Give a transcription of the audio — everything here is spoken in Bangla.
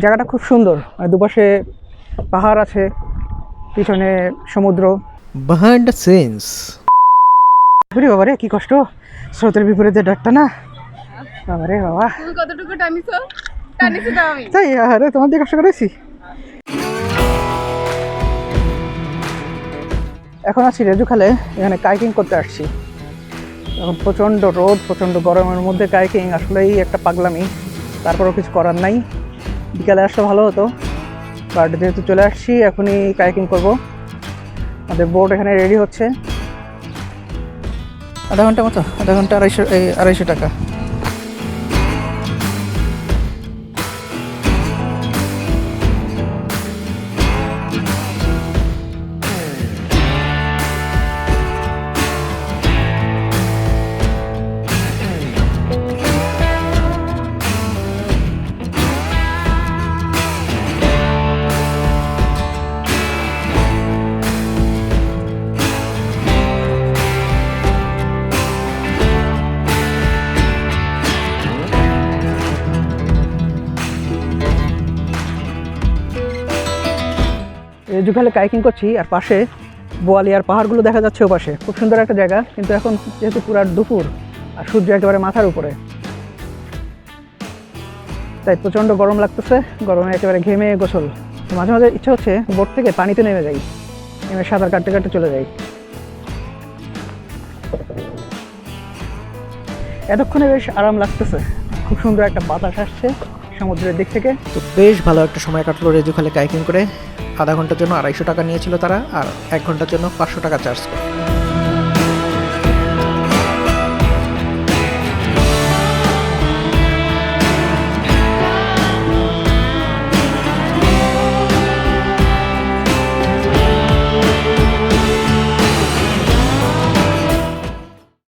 জায়গাটা খুব সুন্দর, মানে দুপাশে পাহাড় আছে, পিছনে সমুদ্র। Behind the scenes. ওরে বাবা রে, কি কষ্ট স্রোতের বিপরীতে ডাকটা না। বাবা রে বাবা, তুমি কতটুকু টানিছো? টানিছো তো আমি। তাই আরে তোমার দিয়ে কষ্ট করেছি। এখন আছি রেজুখালে, এখানে কাইকিং করতে আসছি। এখন প্রচণ্ড রোদ, প্রচণ্ড গরমের মধ্যে কাইকিং আসলেই একটা পাগলামি, তারপরেও কিছু করার নাই। বিকালে আসলে ভালো হতো, বাট যেহেতু চলে আসছি এখনই কাইকিং করব। আমাদের বোট এখানে রেডি হচ্ছে। আধা ঘন্টা মতো, আধা ঘন্টা 250 টাকা। রেজুখালে কাইকিং করছি, আর পাশে বোয়ালিয়ার পাহাড়গুলো দেখা যাচ্ছে। ও পাশে খুব সুন্দর একটা জায়গা, কিন্তু এখন যেহেতু পুরা দুপুর আর সূর্য একেবারে মাথার উপরে, তাই প্রচণ্ড গরম লাগতেছে। গরমে একেবারে ঘেমে গোসল। মাঝে মাঝে ইচ্ছা হচ্ছে বোট থেকে পানিতে নেমে যাই, নেমে সাঁতার কাটতে কাটতে চলে যাই। এতক্ষণে বেশ আরাম লাগতেছে, খুব সুন্দর একটা বাতাস আসছে সমুদ্রের দিক থেকে। তো বেশ ভালো একটা সময় কাটলো রেজুখালে কাইকিং করে। আধা ঘন্টার জন্য 250 টাকা নিয়েছিল তারা, আর 1 ঘন্টার জন্য 500 টাকা চার্জ করে।